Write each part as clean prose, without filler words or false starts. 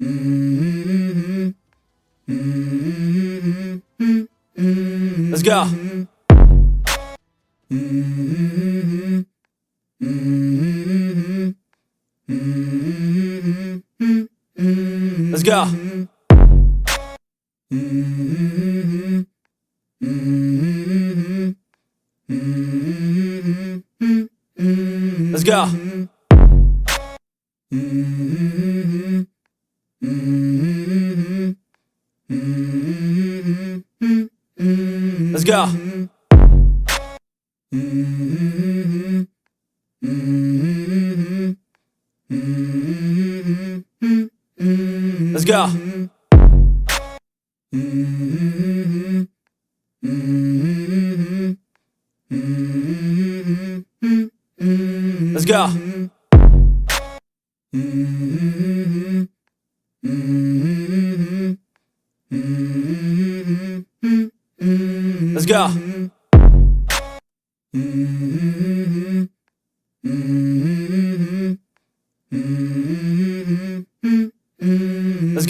Let's go. Let's go. Let's go. Let's go. Let's go. Let's go. Let's go. Let's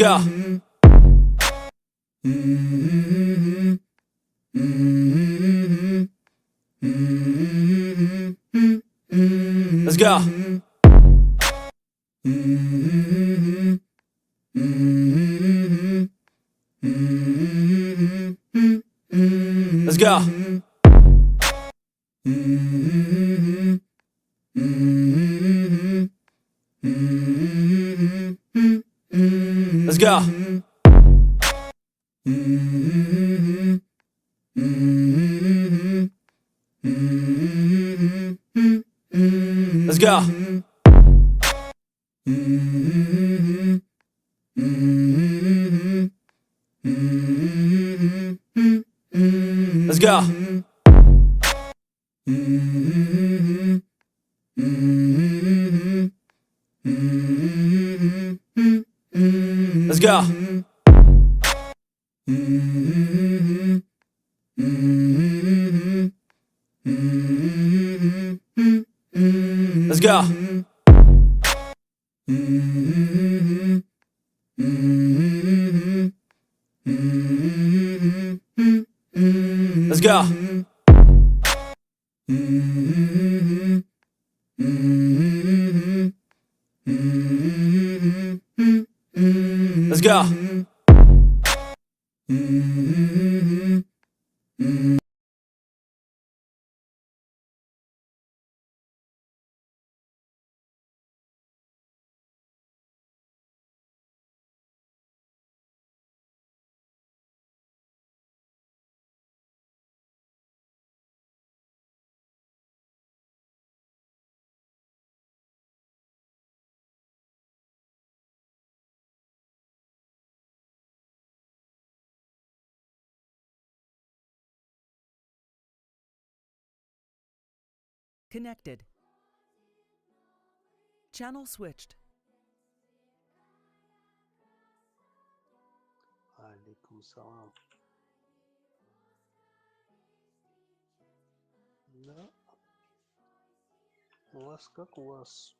go. Let's go. Let's go. Let's go. Let's go. Let's go. Let's go. Let's go. Let's go. Let's go. Connected. Channel switched. Alaikum salam. Да, у вас как у вас?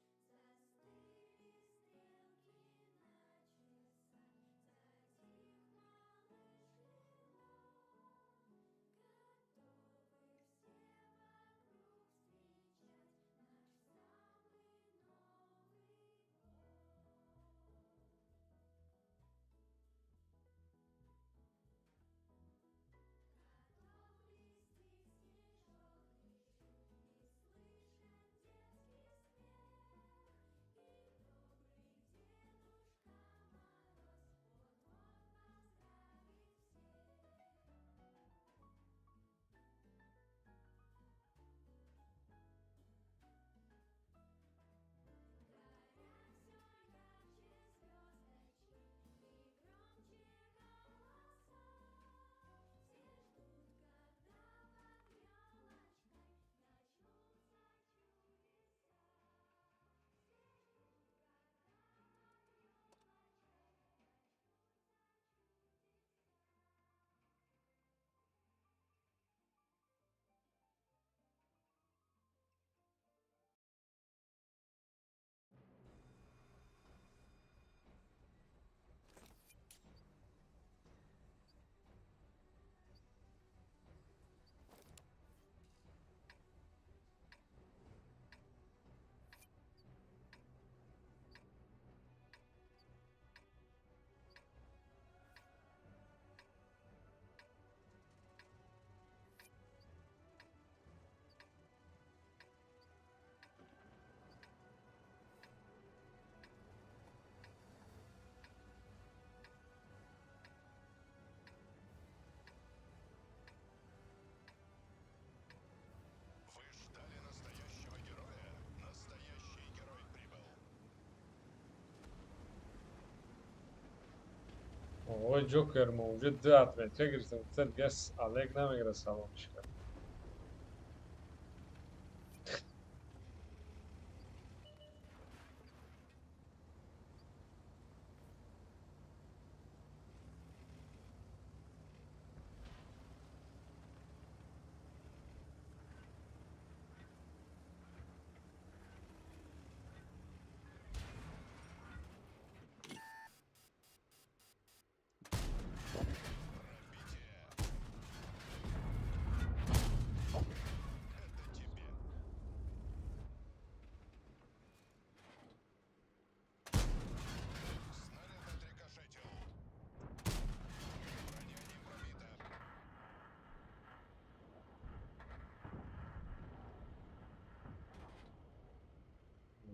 آقای جوکر موجود 2 متر گرفتم گس علیک نمیگیره سلامش کرد.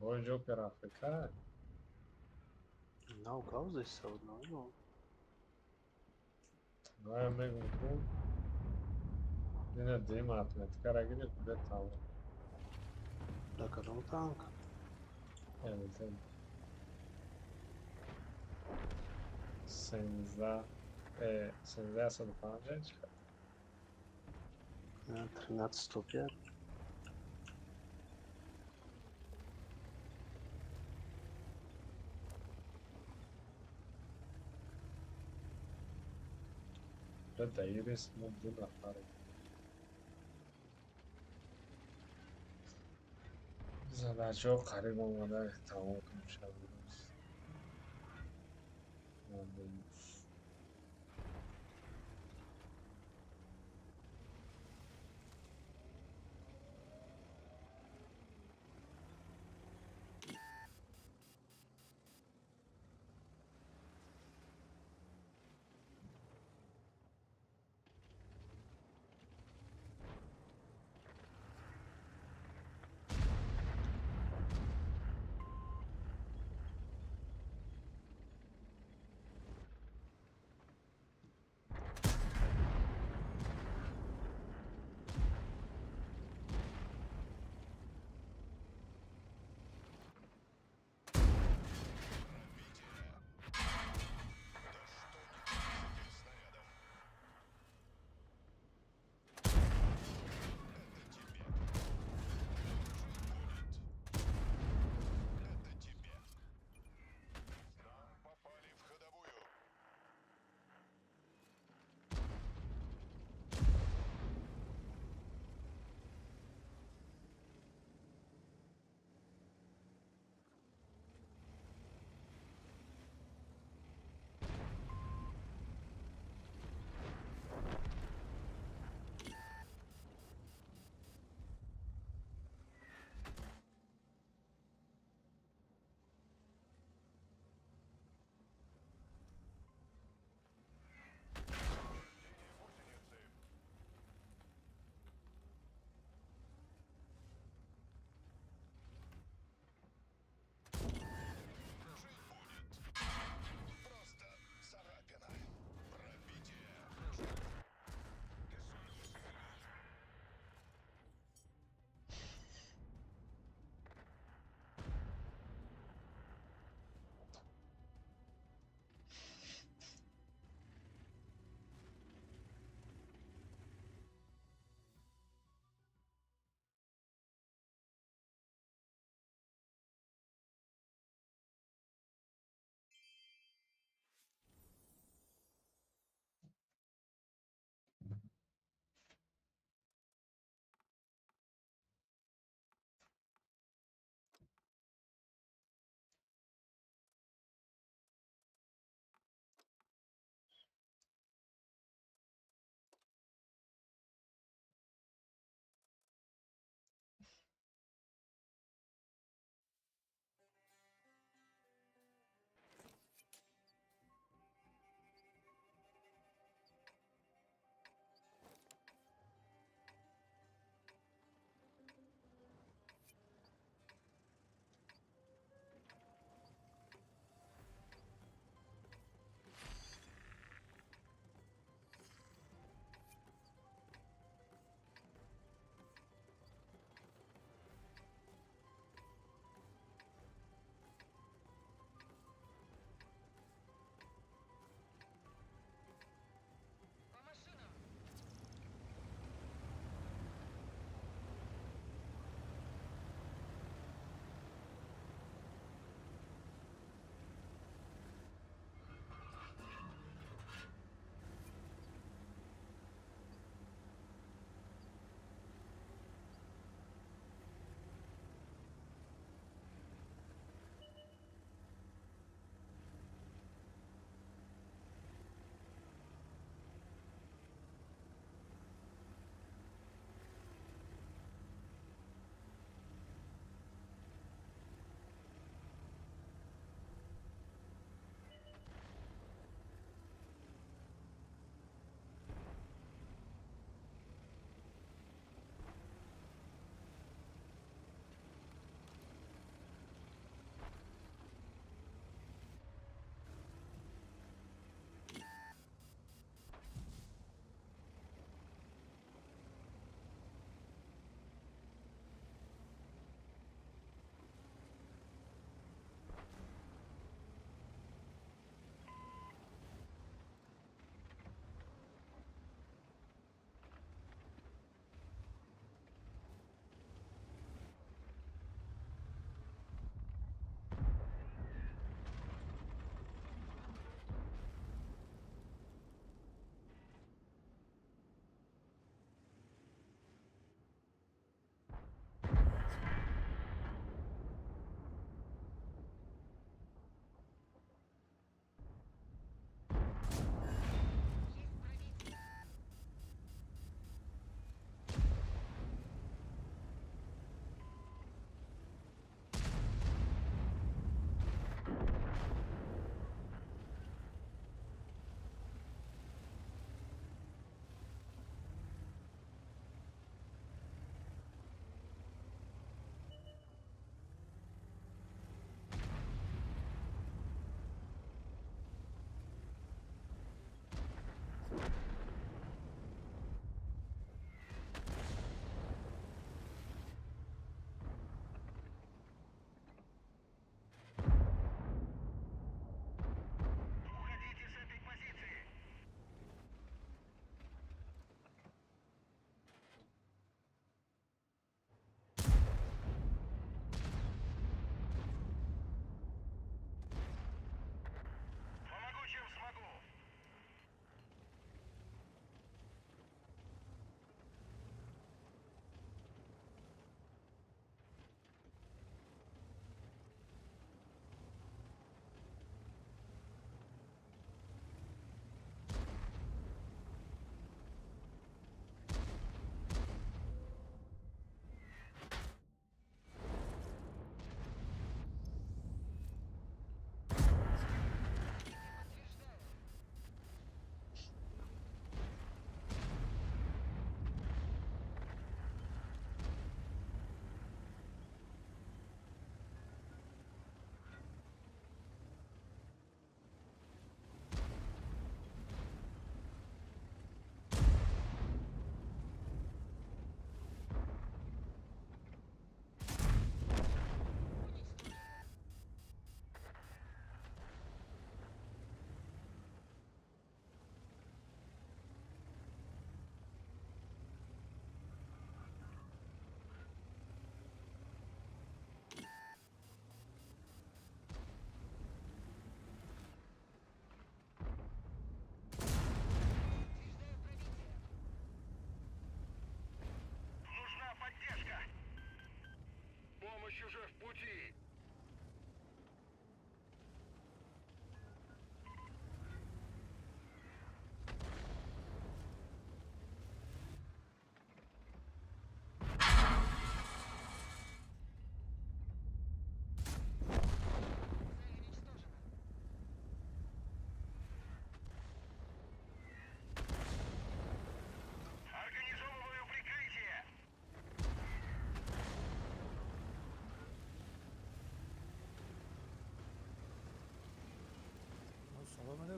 Boy Joker AFK. Nav causas saudade, não. Vai amigo tu. Yine değil mi atletik hareket kudret tamam. Da cada um tanca. Evet evet. 16 16 sınıf falan çıkar. Né? 13 stopiar. Ve değiriz mutlu da var. Задача qarib olmada tamam konuşabiliriz.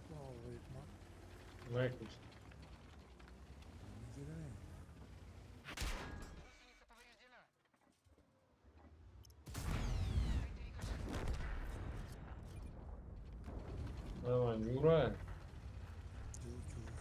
Выключно. Выключи. Зеленый. Давай, не ура. Чув.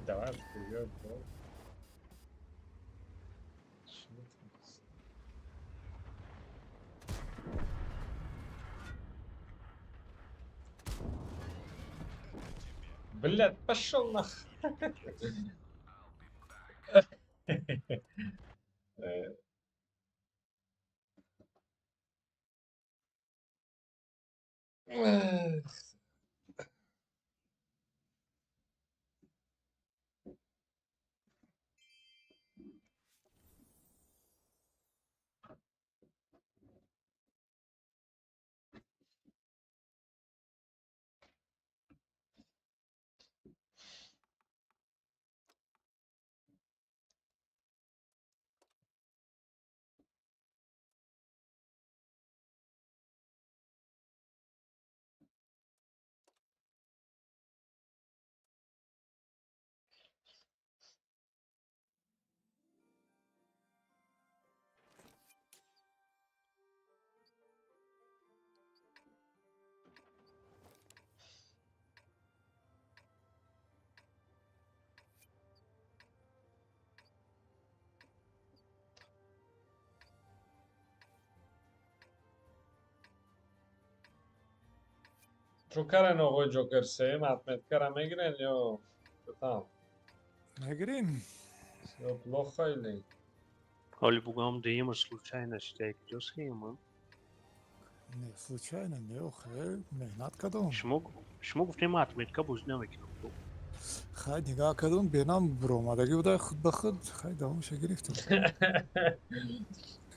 Давай, вперед, бро. Что там? Блядь, пошел нах. جوکر آقای جوکر سه مطمئن کرم میگیرن یا بتام Нагрин. یا بلوخ خیلی Оли бугам даем случайно считает Джосхейман. Не, случайно, не, охе, мехнат кадом. شما گفتیم مطمئن بوز نمیکنم. خیلی نگاه کردم بینام برآمدگی بوده خود به خود خیلی دوامش گرفتم.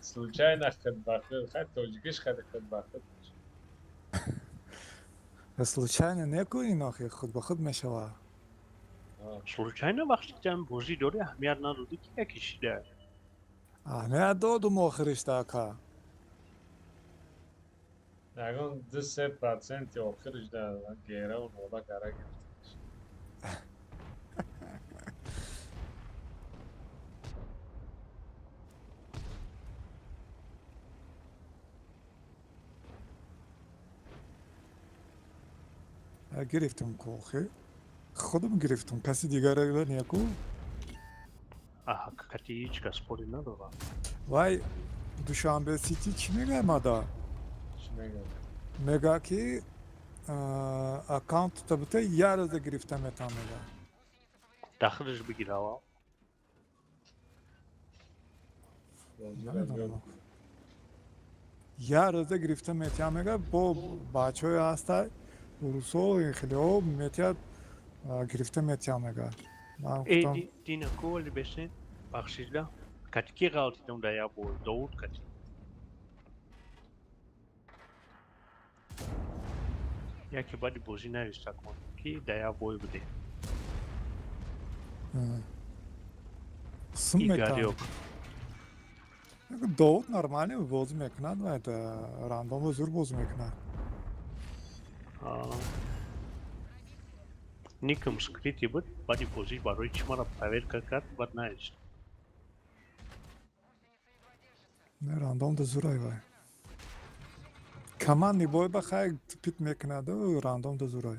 случайно خد بخیر خیلی توجیگش خیلی خد بخیر случайно نکنین آخه خود به خود میشوه. случайно وقتی دم بازی داره اهمیت نداده که کشیده. اهمیت دادم آخرش داکا. نگون 2% آخرش در گیره و نولا کاره گرفتش گرفتم کوخه. خودم گرفتم کسی دیگر را نیکو. حقیقتی هیچ کس پولی نداره. وای دوشنبه سیتی چی میگه مادا؟ چی میگه؟ میگه که اکانت تبته یه روز گرفتم میتام میگه. داخلش بگیره ها. بازی نمیدونم. رنگل یه روزه گرفته میتیا میگه با بچه های هسته روسو خیلی ها میتیا گرفته میتیا میگه من گفتم Dina kooli besin baxshida katki qaltitum da ya bu Davud kati. Ya ki badi bozi nevista kon ki da ya boy bude. سم İgari میتیا yok. داود نرمالی بازی میکند و راندوم زور بازی میکند Nikam skriti bud badi bozi baroi chmara paverka kat bad naist. نه راندوم ده زور ای وای کمان نیبای بخواه پیت میکند و راندوم ده زور ای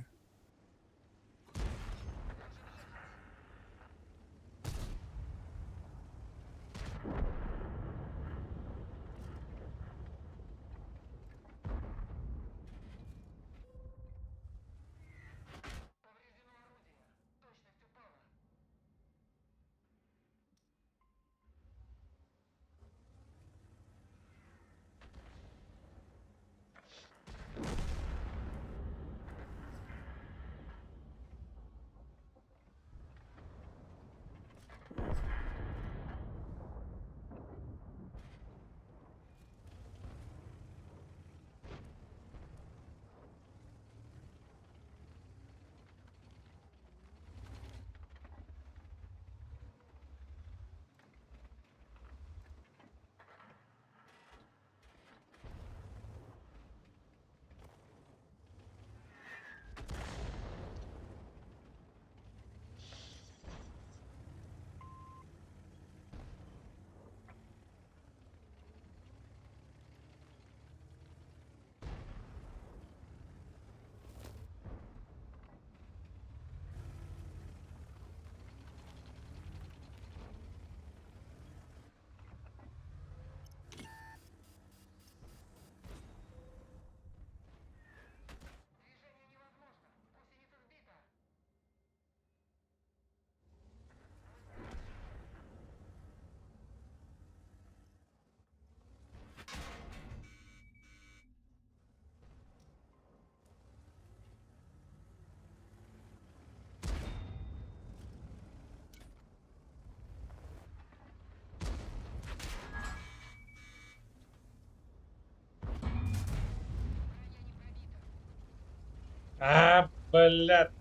بلد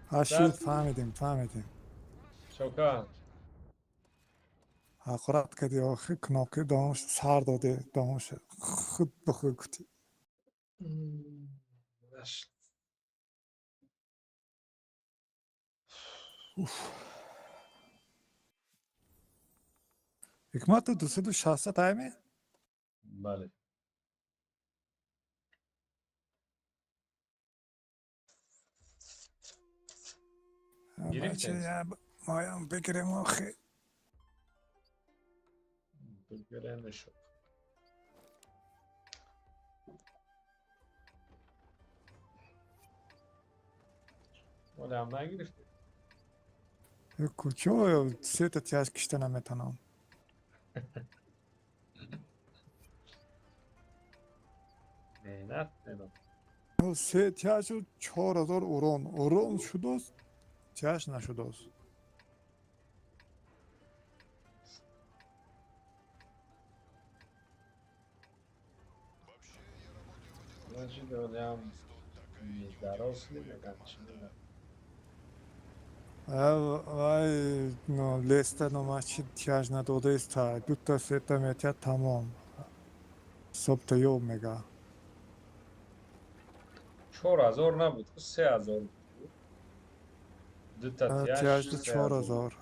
هشید فهمیدیم چوکان حقارت کردی آخه کناکی دامش سر داده دامش خود به خود گفتی حکمت 260 تایمی؟ بله بچه گرفتیم یه مایم بگیریم آخه بگره نشد ولی هم نگرفتیم یک کوچه و سه تا تیاز کشته نمیتونم نه سه تیاز و 4000 اورون شده است تیاز نشده است значит ولی هم دراز نمیگن چی میگن وای لیست نماشی تیاز نداده است دو تا سه تا میتیا تمام صبح تا یوم میگه 4000 نبود 3000 بود دو تا تیاز تیاش 3000 4000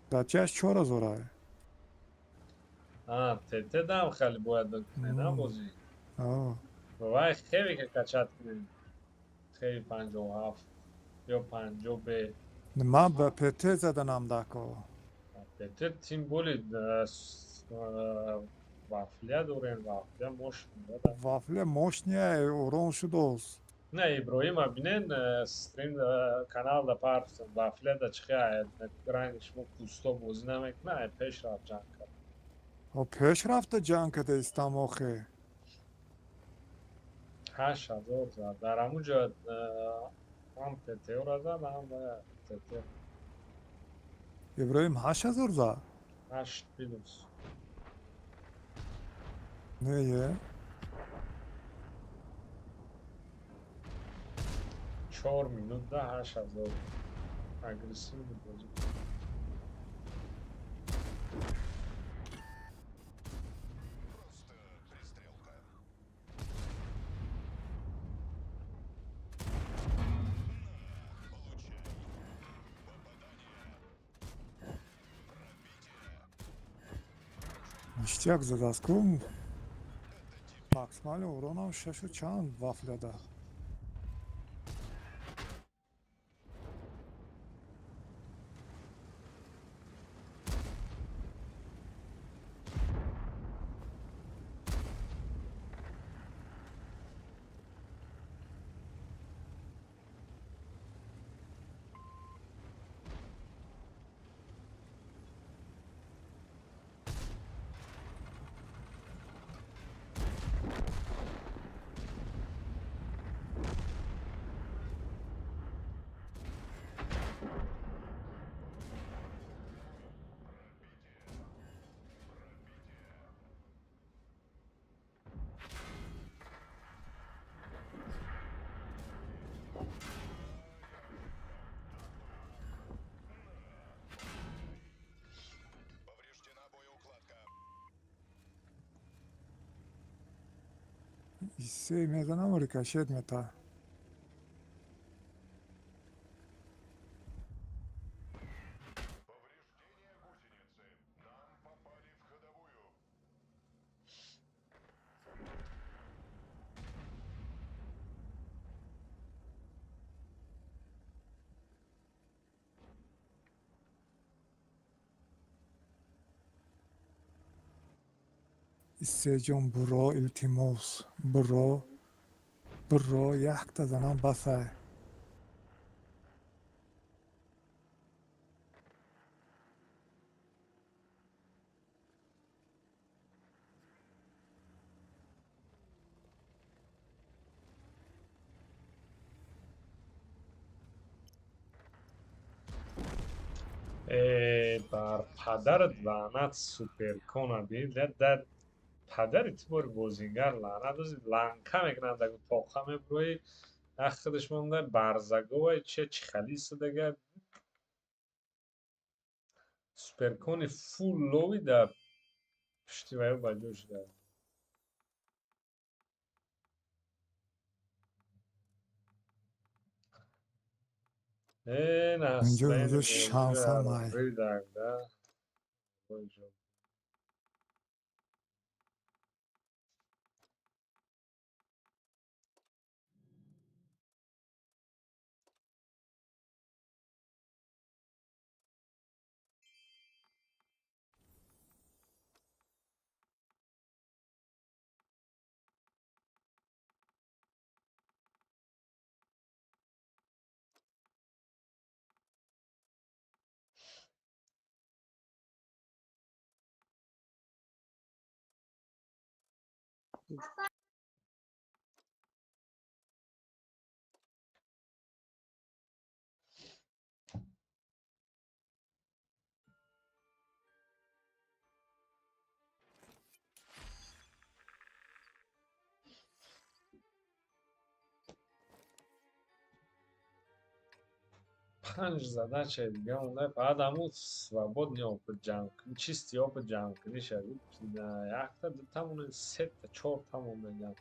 دا تیاز 4000 تته دم خیلی باید بکنه نه بازی وای خیلی که کچت کنیم خیلی 57 یا 50 به من به پته زدنم دکو تته تیم بولی وافلیه دورین وافلیه موش میدادم وافل مش نیه اورون شده است نه ابراهیم ببینین استریم کانال دا پارس وافله دا چخیه گرایندش مو پوستا بازی نمیکنه پیش رفت جنگ کرد و پیش رفته جنگ کده استم آخه 8000 زد در همونجا هم پتیو را زد هم تتیو ابراهیم 8000 زد 8 پیلوس نه یه 4 minut da 8000 agresiv bir bozuk. ништяк задаску максимали уронам 6 чанд вафляда Иссе мезанам рикошет мета. Иссе ҷон буро илтимос буро яхта занам басай. بر پدرت لعنت سوپر کنه بید در پدرت بار بازیگر لعنت دوزید لنکه میکنن دگو تاقه میبروی اخدش مونده برزگوه چه خلیص دیگه سوپر کنی فول لوی در پشتی ویو بجوش در این اینجا اصلا این روز بازی شانس هم رو های. ریدنده پنج زده چه دیگه اونده بعد همون свободný опыт جمع کنی چیستی опыт جمع کنی شدید یک تا دو تامونه سه تا چهار تامون بگم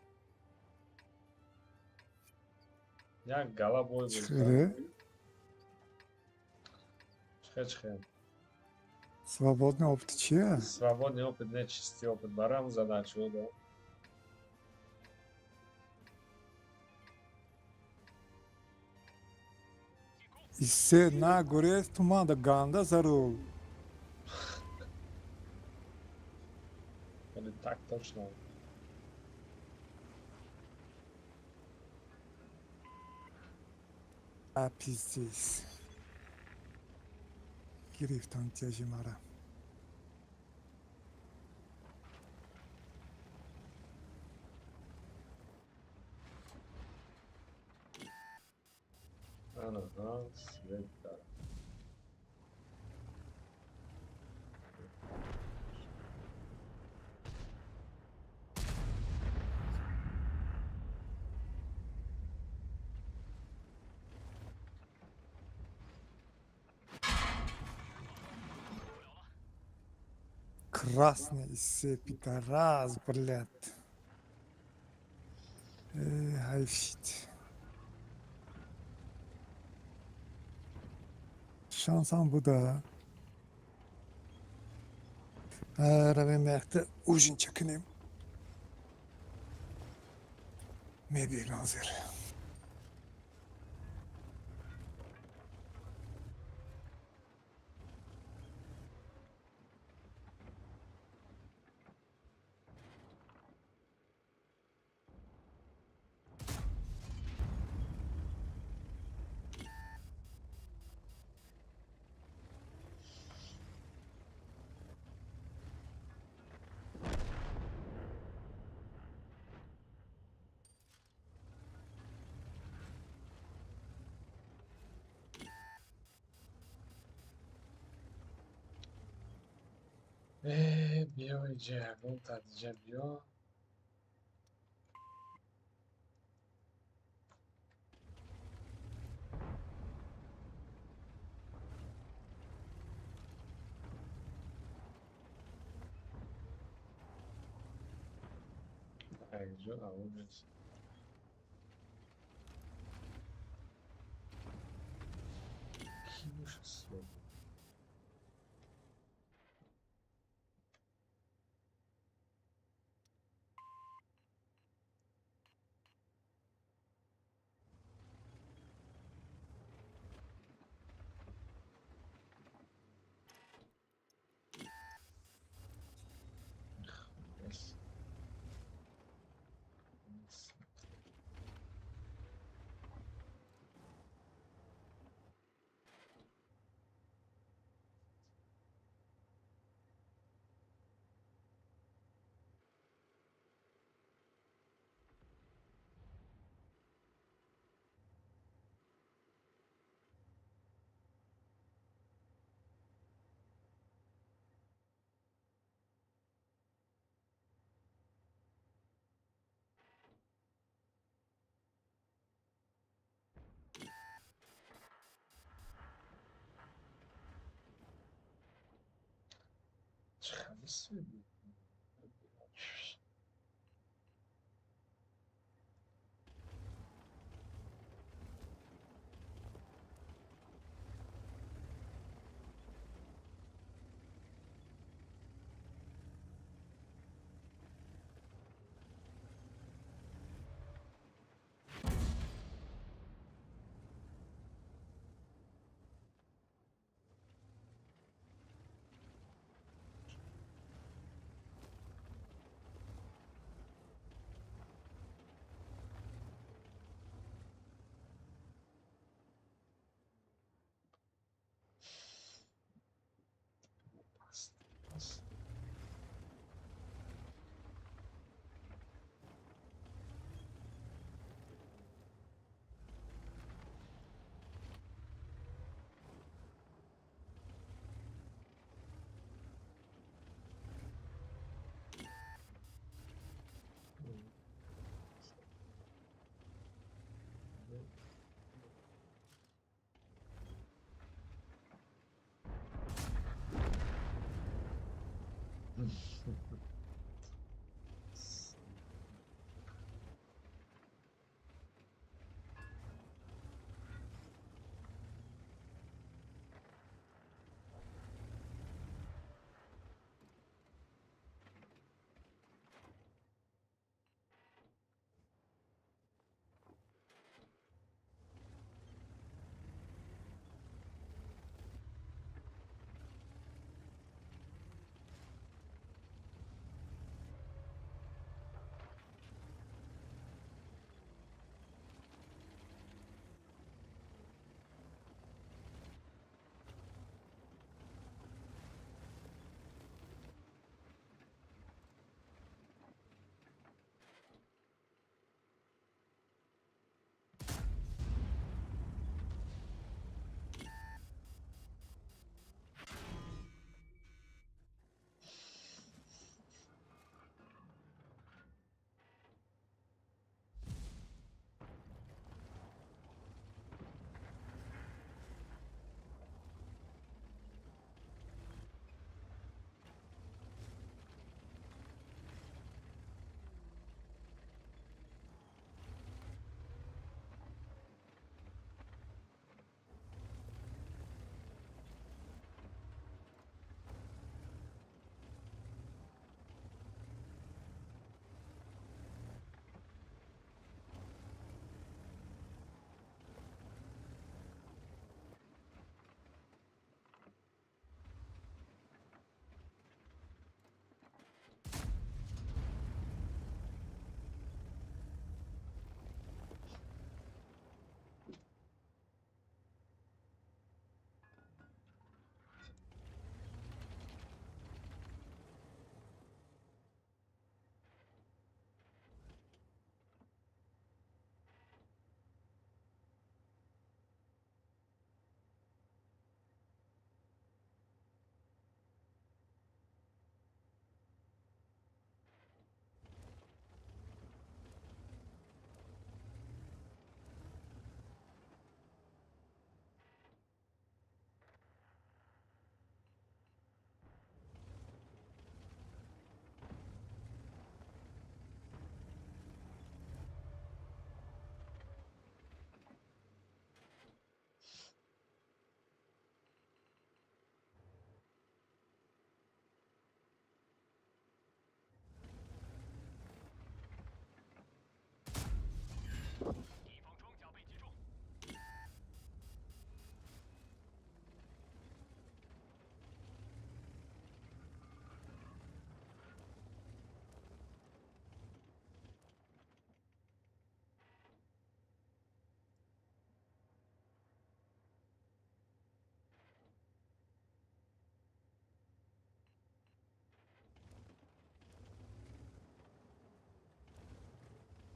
یک گلا بوی بزده چخیره؟ چخه Свободный опыт чия? свободný опыт не чистý опыт برای همون زده شده Иссе на гурез туманда ганда зарул. ولی так точно Pieces. گرفتم تیجی مرا. آنها سوید دارم. Красный из цепи, раз, блядь. Hayfit. Şansım bu da. رویم وقت اوژین چکنیم. میبیر ناظر. بیا اینجا منتج بیا. اینجا اول نیست. کی میشه سوید؟ بس. چقدر سوید؟ بس.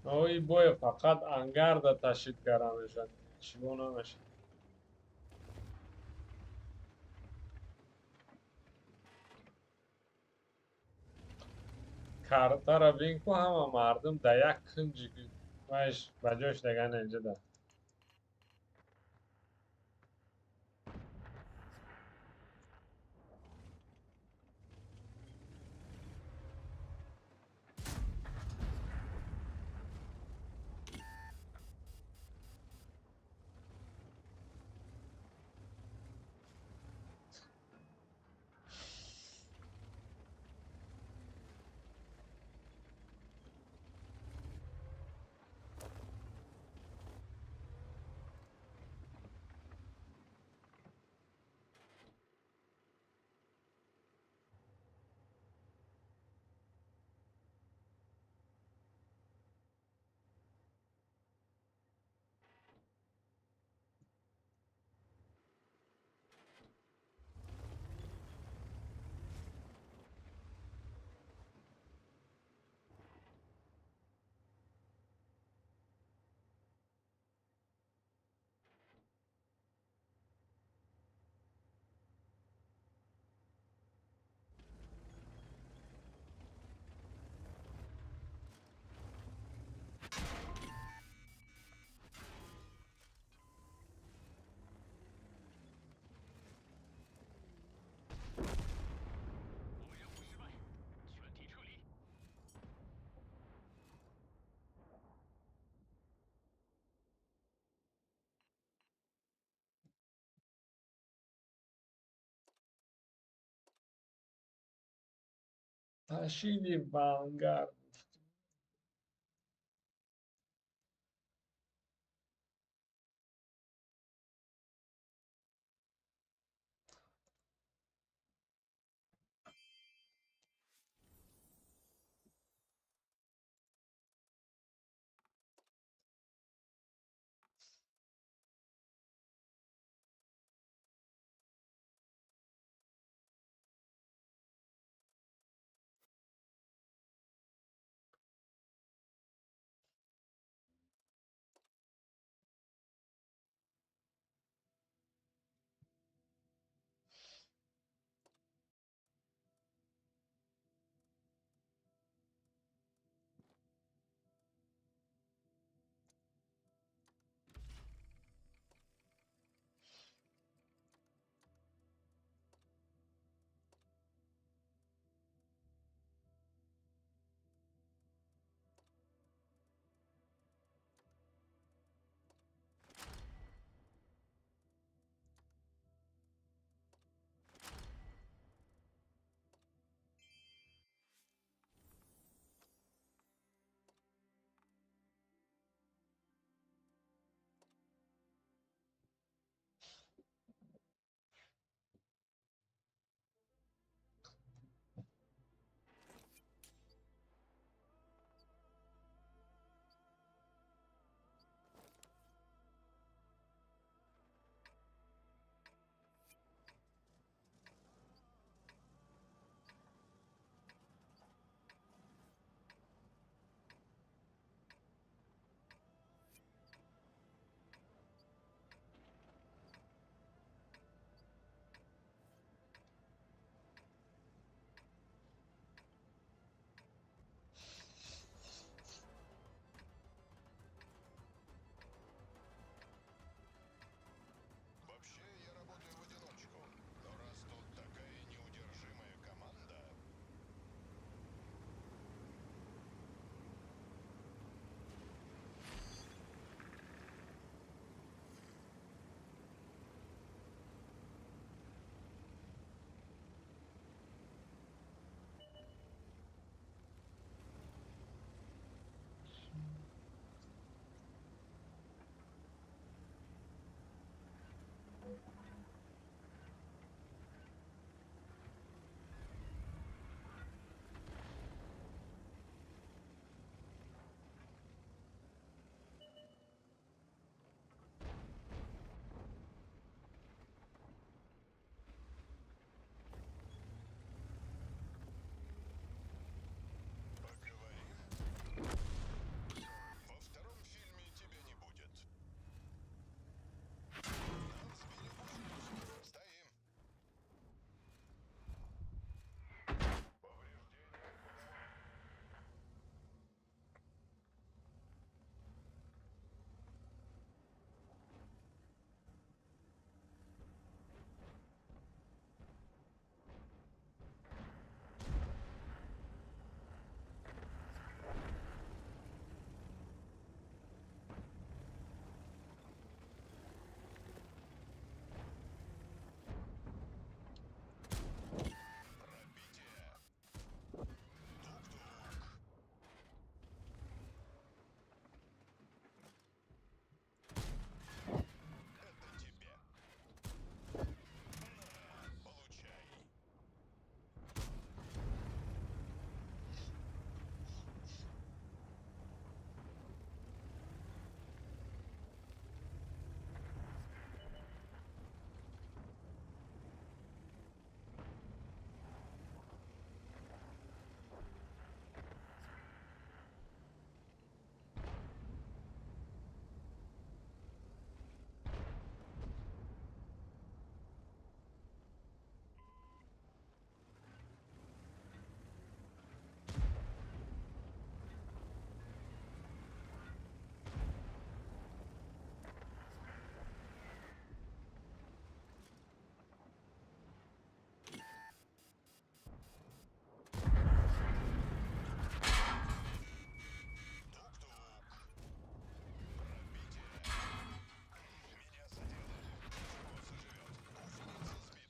اوی بوی فقط انگار تشکیل کردمشان چیگونه نشد کارتا را بین کو همه مردم در یک کنجی که وایش بجاش دگن اینجا ده تشیدی بانگر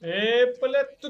اپله تو.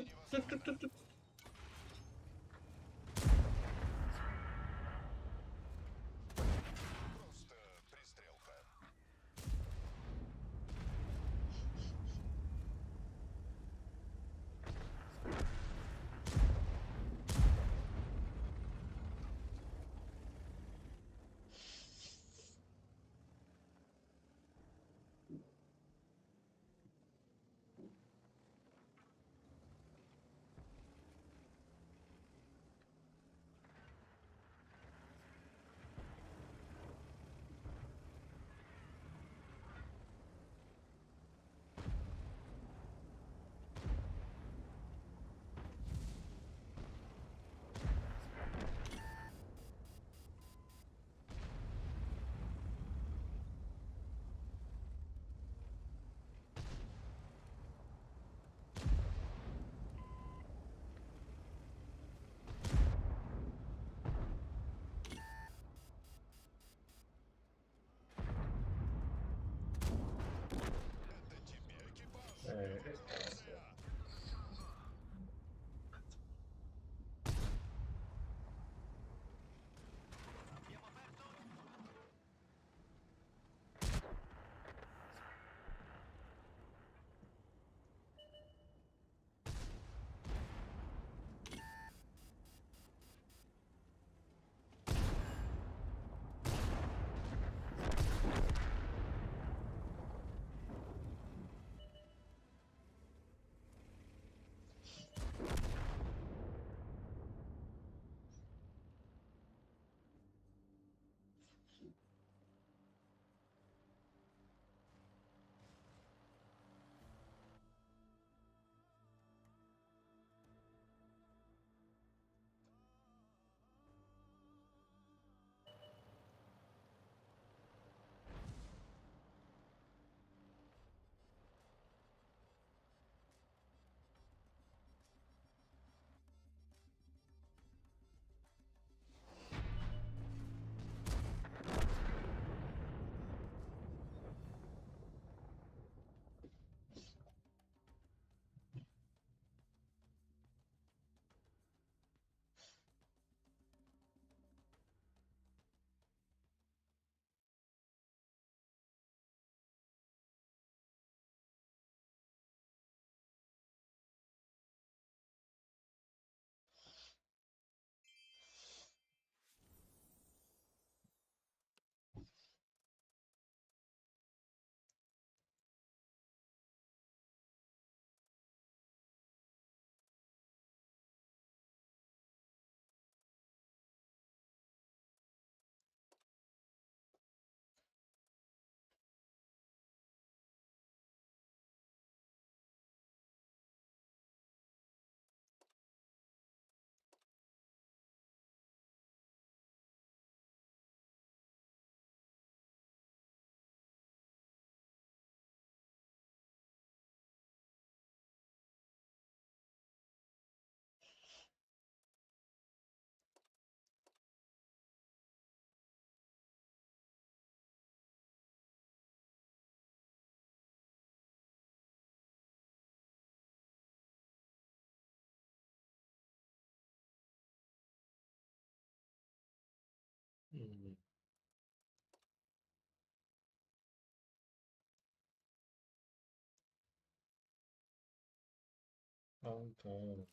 Okay.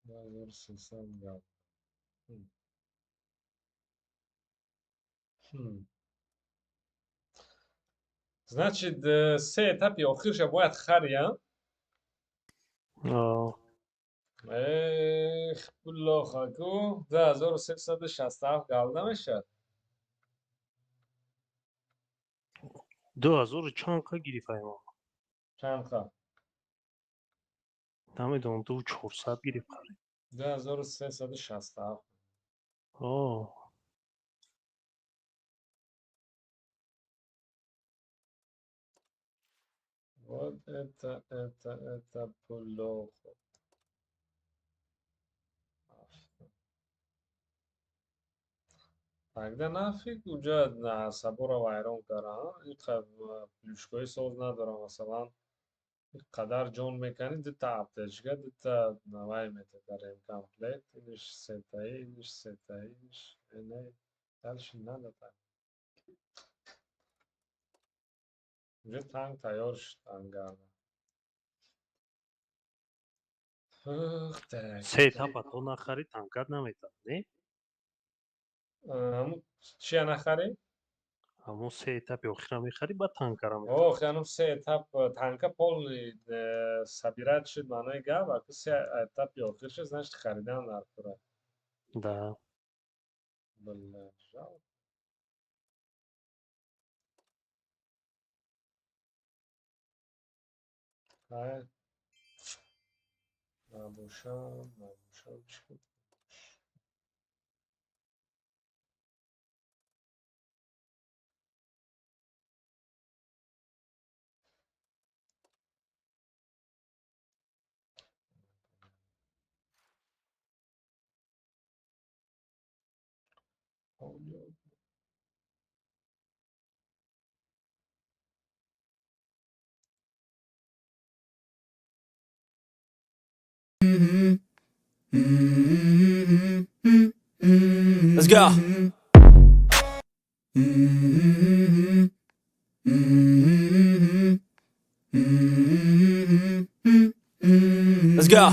Versus Sandra. Hmm. Hmm. Значит, все этапи охирша бояд харям. آه. эх, пулохаку. Да, 1367 галда мешад. 2000 چند کا گیری ما چند خواهد؟ نمیدونم 2400 گیری خری 1367. آه Вот это плохо. тогда нафиг уже собора вайрон кара. Инқа плюшкои соз надорам масалан. Қадар ҷон мекани дита аптечка, дита навай метадарем комплект. Иниш сетаи, иниш сетаи, иниш энай. Дальше надо так. Уже танк тайёр шуд ангарда. Ух, так. Се этапа то нахари танкад наметад, не? Ҳамун чия нахарӣ? Ҳамон се этапи охира мехари, баъд танкара метавонӣ. Ох, янум се этап танка полный собирать шуд маънои гап, аки се этапи охир шуд, значит харидан нархӯра. Да. Бля, жалко. Ай. Набошам чӣ буд? Let's go. Let's go.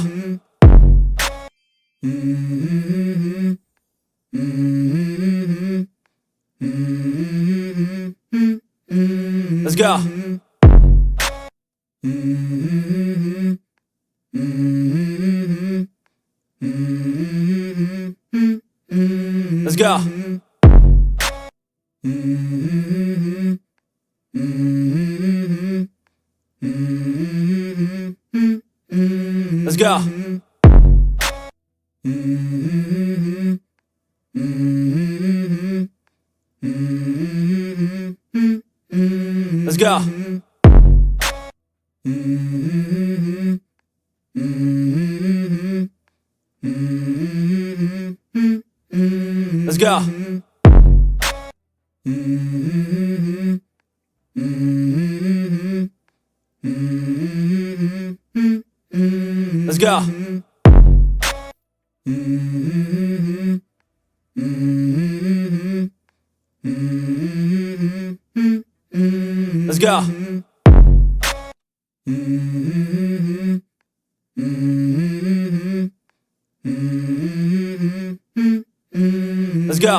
Let's go. Let's go. Let's go. Let's go. Let's go. Let's go. Let's go. Let's go.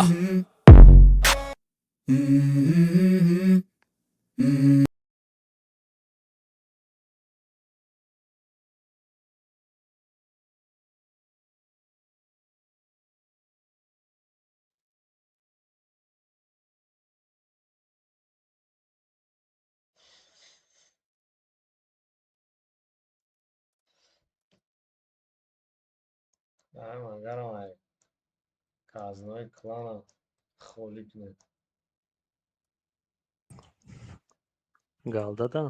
Ай, магарам ай. Казнои клана холӣ кунед. Галдада.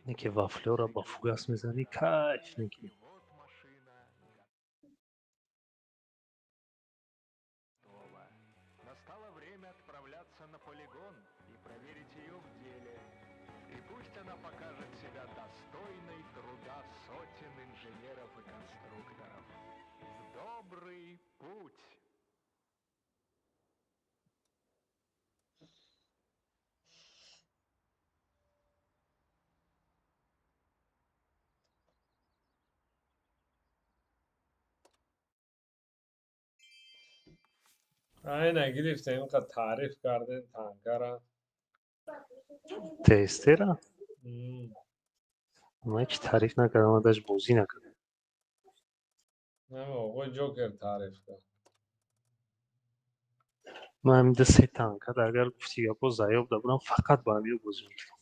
Ине ки вафлёро ба фугас мезанӣ, кайф мегирӣ. Настало время отправляться на полигон и проверить ее в деле. И пусть она покажет себя достойной труда сотен инженеров и конструкторов. В добрый путь! ай, нагирифтем, инқадр таъриф кардем танкара. Тестера? Ман ки таъриф накардам, даст бозӣ накардам. نه بابا جوکر تعریف کن. من ده سه تانکر اگر گفتی یا با ضایع بودم فقط با همیو بازی میکنم.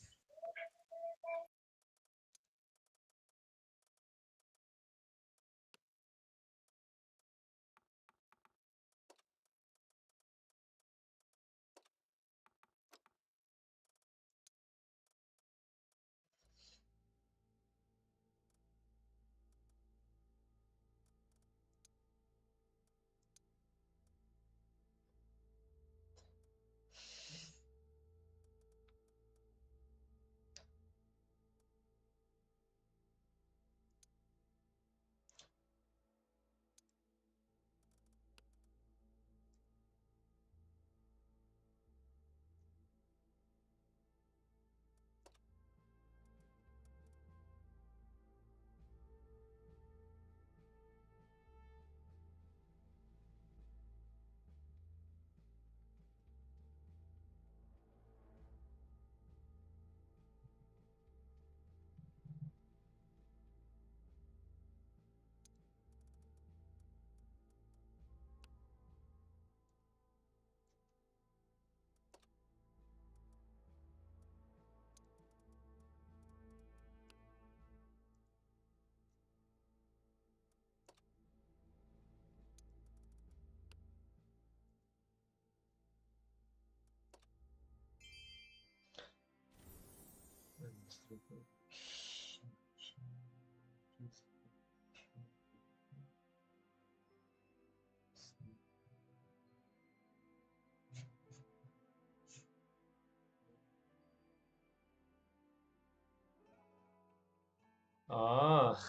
آه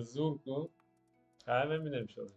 زور کن. همه می نمیشد.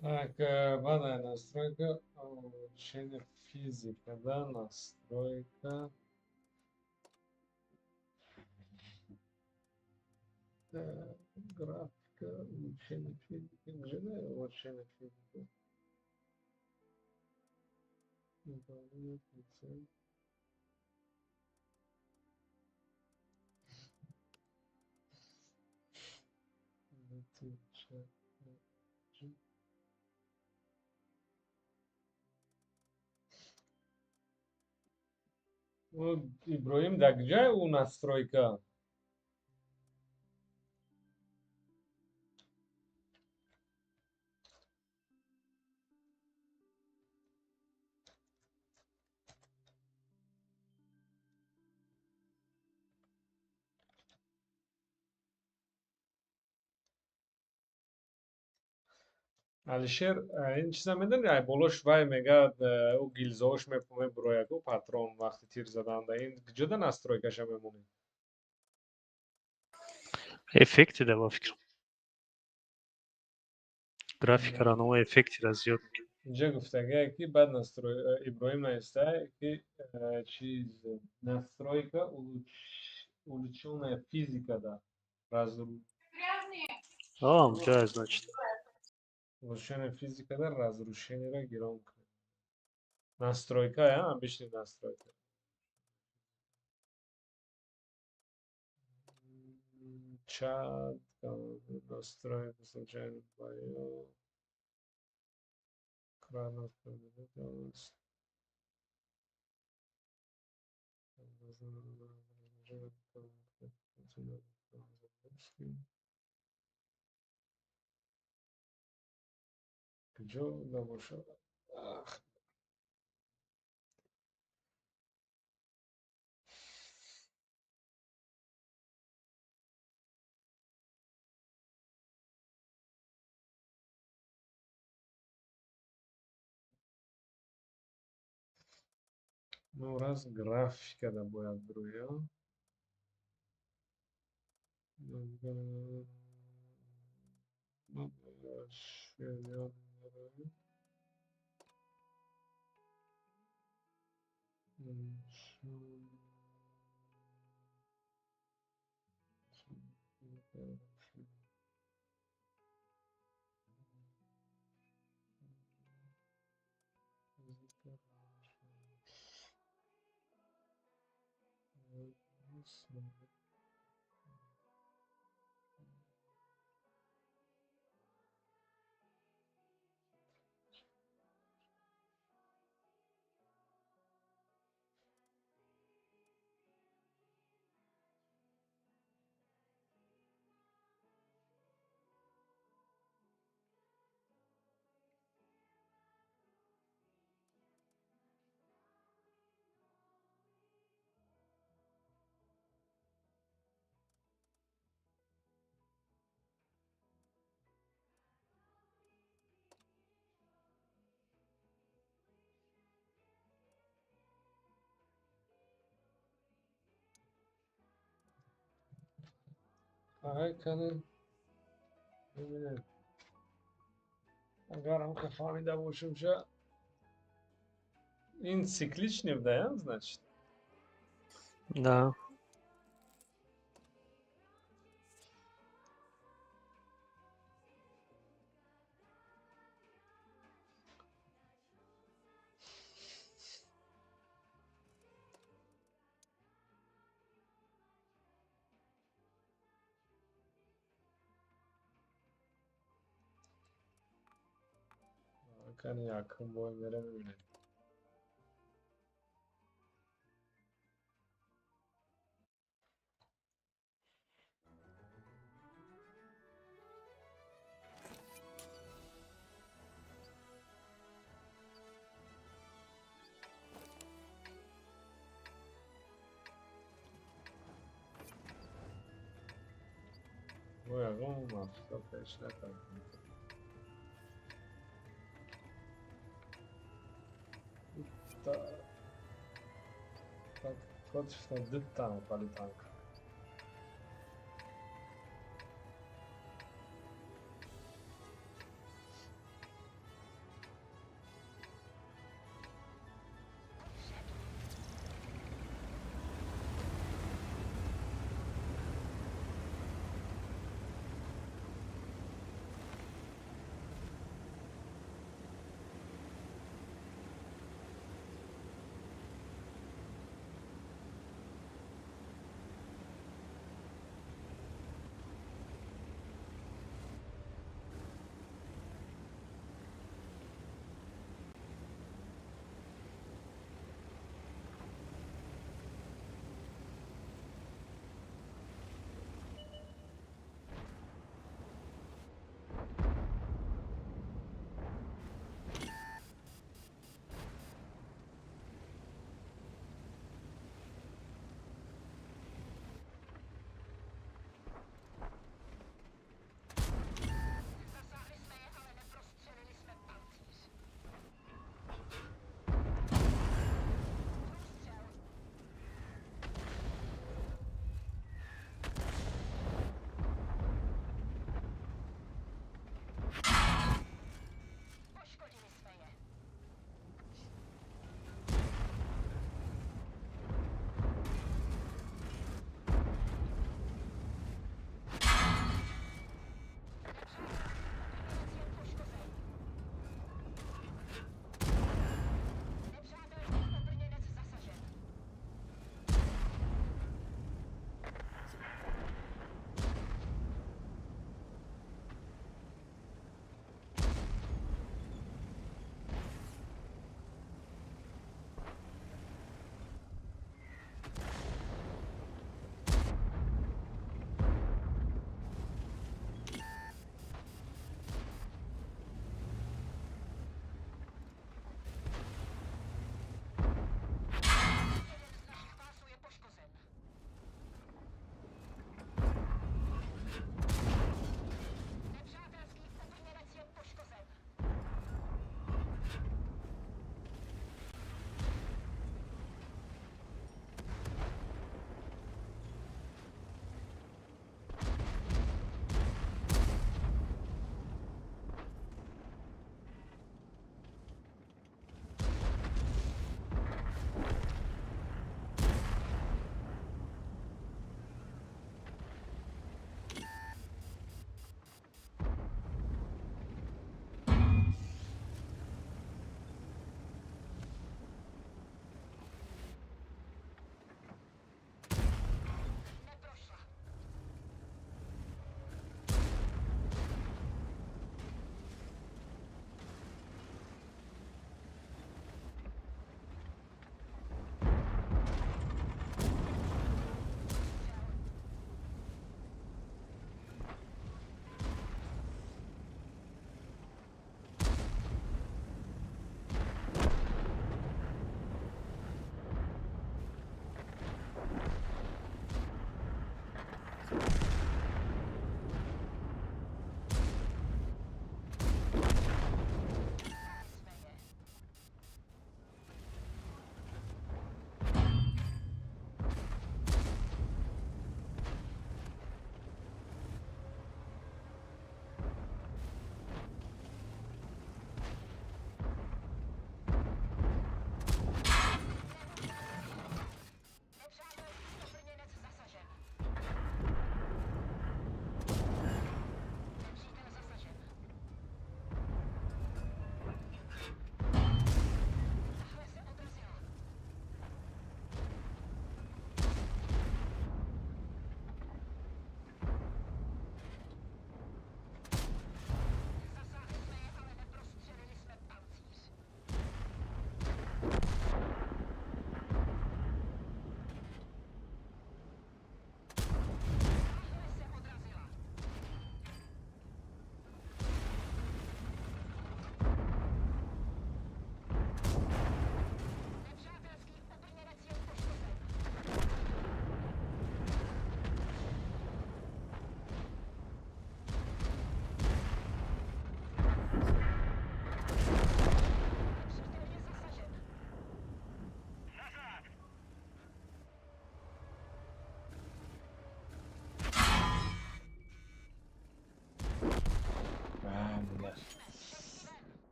Так, вода настройка, улучшение физика, да, настройка. Графика, улучшение физики, где да, улучшение физики? Управление процессом. Вот, Ибраим, да где у настройка? Алишер, این چیزا میدونی ای بولوش وای میگه او گیلزاش میپومه برویگو پاترون وقتی تیر زدن ده این کجا настройкаша میمونه Ефекти да, ба фикрам. Графикаро ново ефектиро зиёд мекунад. اینجا گفته که بعد ابراهیم نوشته که چیز настройка улучшенная физика да Ҷоя значит. улучшенная физика да разрушение гиром настройка обычный настройка чат настройка случайно поел кранов поменялось Где домашел? Ах, ну раз графика да будет друзья. Ай, канал. Agar ham fahmida bo'lishimcha in цикличный да, значит. Да. Kan yakın boyunlara böyle. Bu yakın mı? Çok peşine kaldım. Так, точно детально полетанка.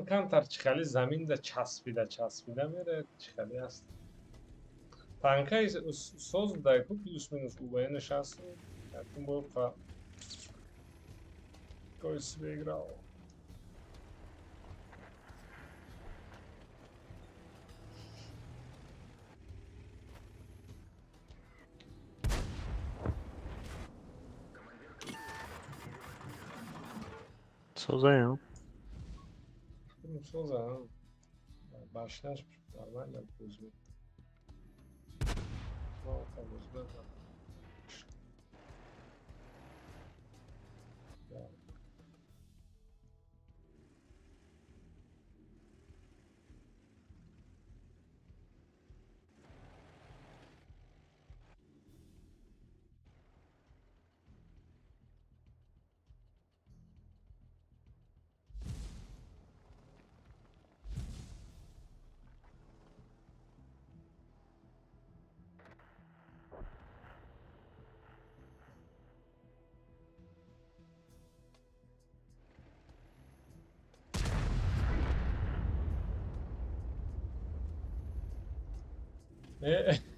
کمتر چخلی زمین ده چسبیده میره چخلی هست. Tanka soz da plus minus UVN шансу. Jakým bol pa... Koji si vyigral? Co za jo? Co za... Başlaş normalno uzmi. No, tam uzme da. Ja. e,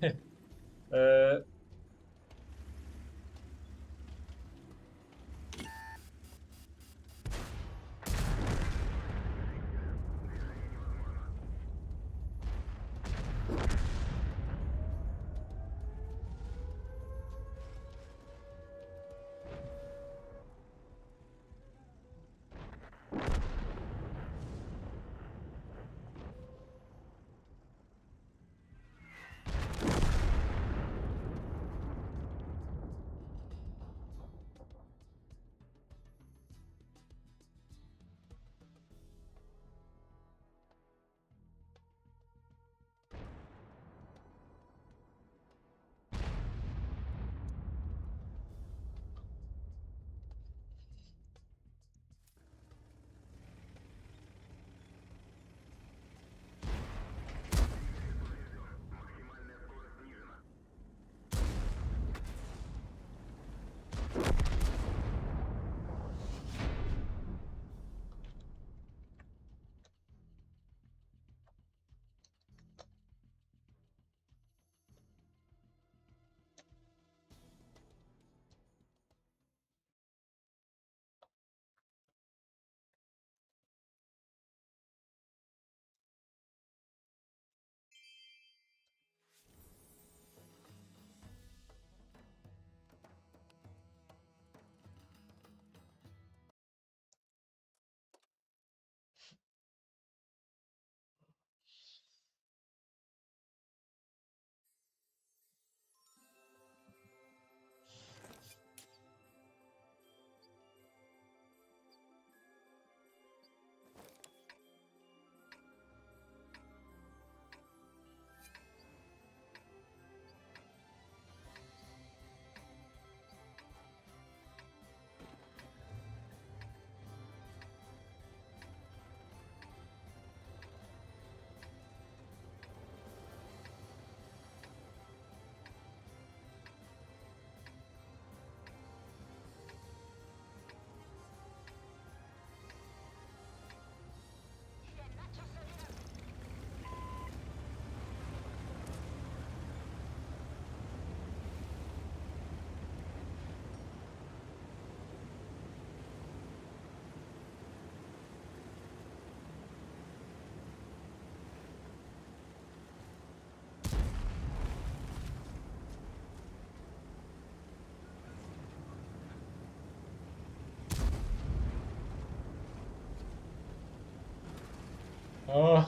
O,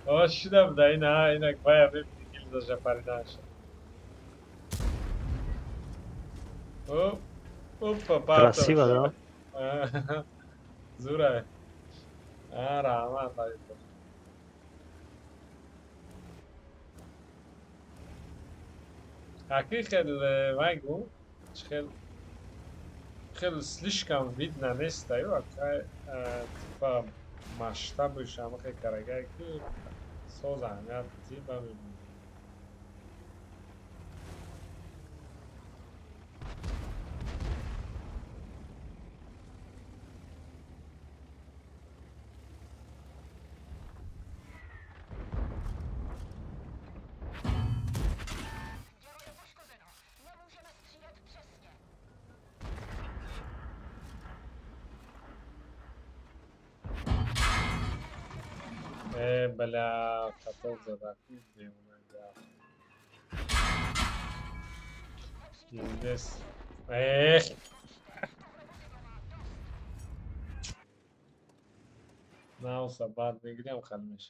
o şidem da inak bayağı bir ilgili do Japarinaša. Hop, hoppa, Krasiva, da? Zura je. A, Rama, taj to. Aqui Vajgu, خیلی слишком видно нестаю, акай типа масштабы шамахе карагай ки соз аҳамият типа мебинем. Бля, каток зада. Бемунага. Здесь. ناوسە بعد میگیرم خەلمیش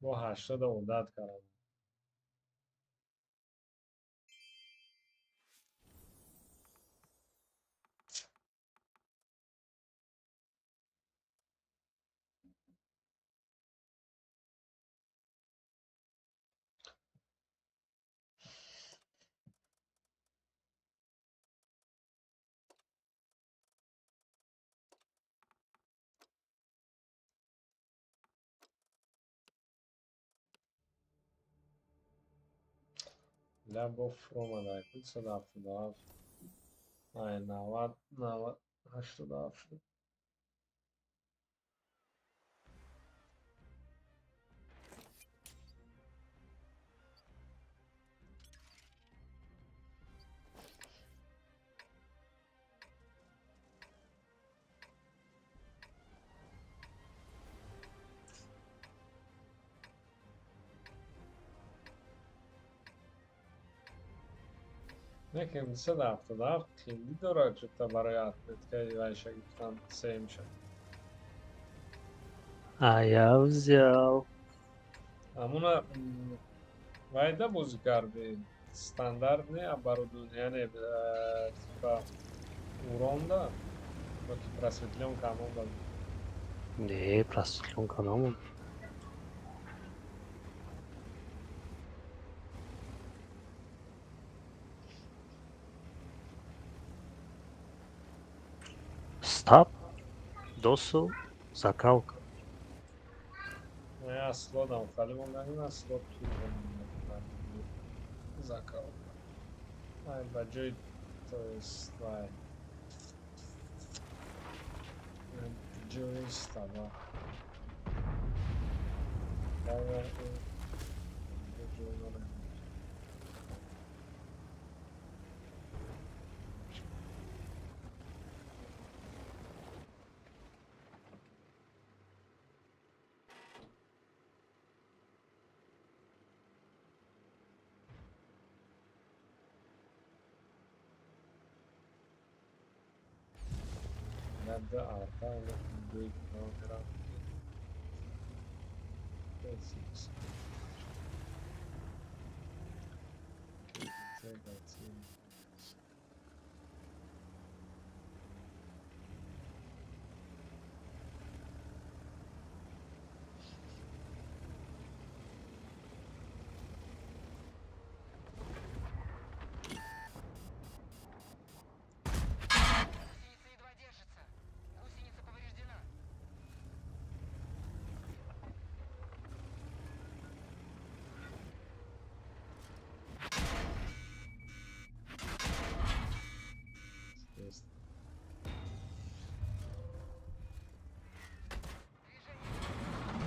بۆ 80 داد کارم لا بۆ فڕۆمەدا 170 ئای ناوات 80 Nekem 170 خیلی داره چطور برای اتلتیکای وایشه گفتم سه میشه Ayavzyav. همونا وایده بازی کردی استاندارد نه برای یعنی تیپا اوروندا با که پرسویتلیون کامون داد Ne, Praslon kanamam. Stop. Dosu. Zakauka. نه اصلا دام خالی موندنی اصلا تو زکاو ای بجای to jest جوی استوا نبدأ أعطانا بيت ناظرة بسيس Гусеница едва держится. Гусеница повреждена.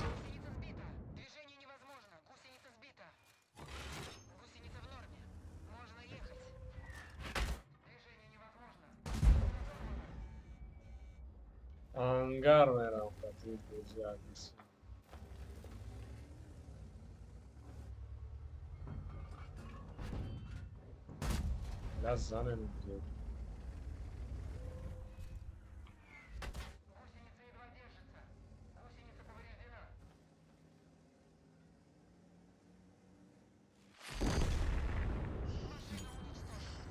Гусеница сбита. Движение невозможно. Гусеница сбита. Гусеница в норме. Можно ехать. Движение невозможно. Ангар میرم خطیر بوزی عگیسی لزنه میگه Гусеница едва держится. Гусеница повреждена. Машина уничтожена.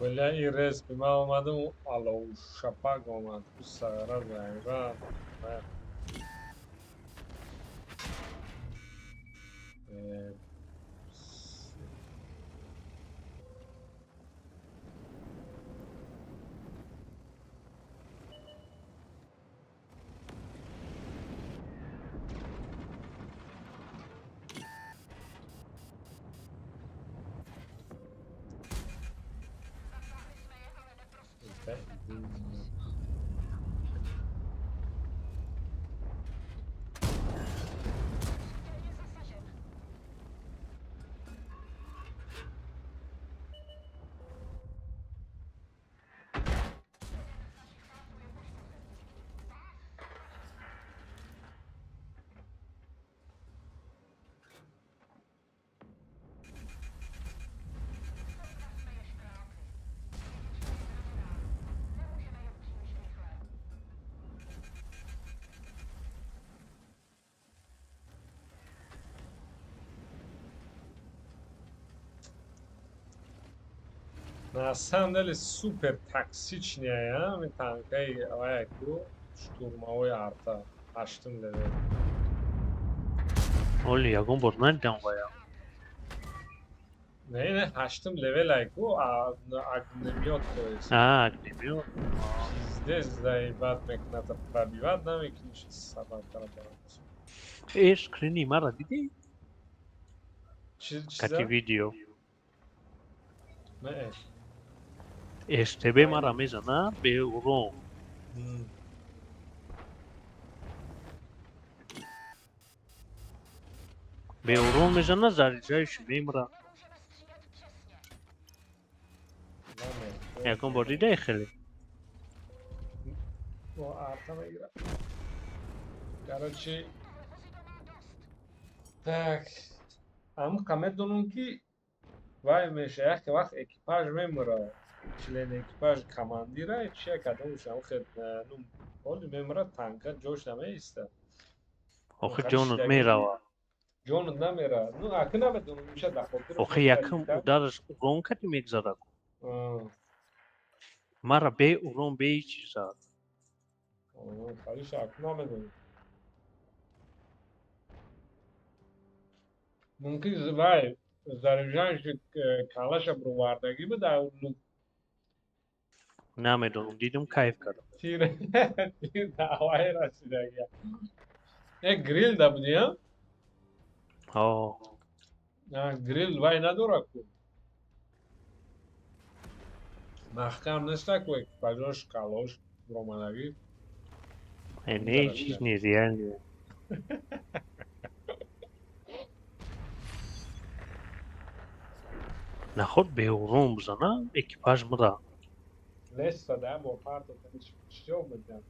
ولی این رس به من اومده و الاو شپک اومد تو سگره زنگرم Na samym деле super toksicznie, ja? My tankej, ojejku, szturmowy arta, açtım level. اولی یکون برنن دم بایا Ne, açtım level ayku, огнемет, то есть. نمیاد Здесь заебать мекната пробивать, нам и клиш собака работает. اسکرینی مرا دیدی؟ Çizer? کتی ویدیو Ne? اشتبه مرا میزنه به روم به روم میزنه زریجایش میمره Ne? یکون بار دیده خیلی O arta mı girer? Короче, так, ам камедонун ки вай мешаях ки вақт экипаж мемура, член экипаж командира, чия кадом шам хед, ну, оли мемура танка ҷош намеиста. آخه جانت میروه ҷонут намера. Ну, акӣ намедонам меша дахотир. آخه یکم درش روم کتی میگذره مرا به روم به ای چیزه Халиш акӣ намедонам. Мумкин вай заряжанши калаша бировардагӣ буда, ну, نمیدونم دیدم کیف کردم тир ҳаваи расидаги. Грил да будиям? آه Грил вай надорад ку. Маҳкам неста ку экипажош калош биромадагӣ. نه چیز نیست یعنی نخود به روم بزنه اکیپاژ مره Leса da bo parto що медям.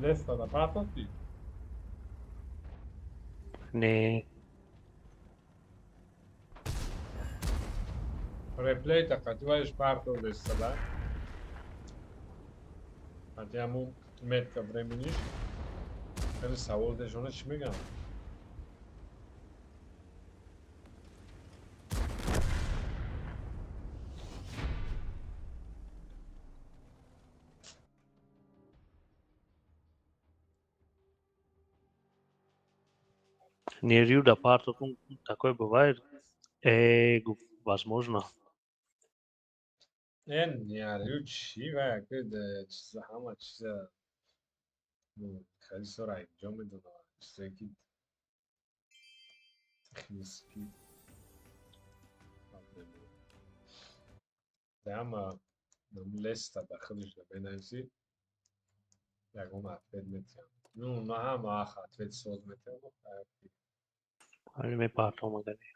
Leса da parto ти. نه Реплейта, kad ti vadiš parto lesa da. Kad ja mu метка времениш. Каде савол деш, она чӣ мегам? нервю да партотун такой бывает возможно Неарю чӣ ва чиза ҳама чиза хеле сора инҷом медодам. Чизе ки техниски ама леста ба худаш да бенависи ягон ответ метиҳам. Ну, на ҳама ответ соз метиҳам. ولی می پارتو مگنی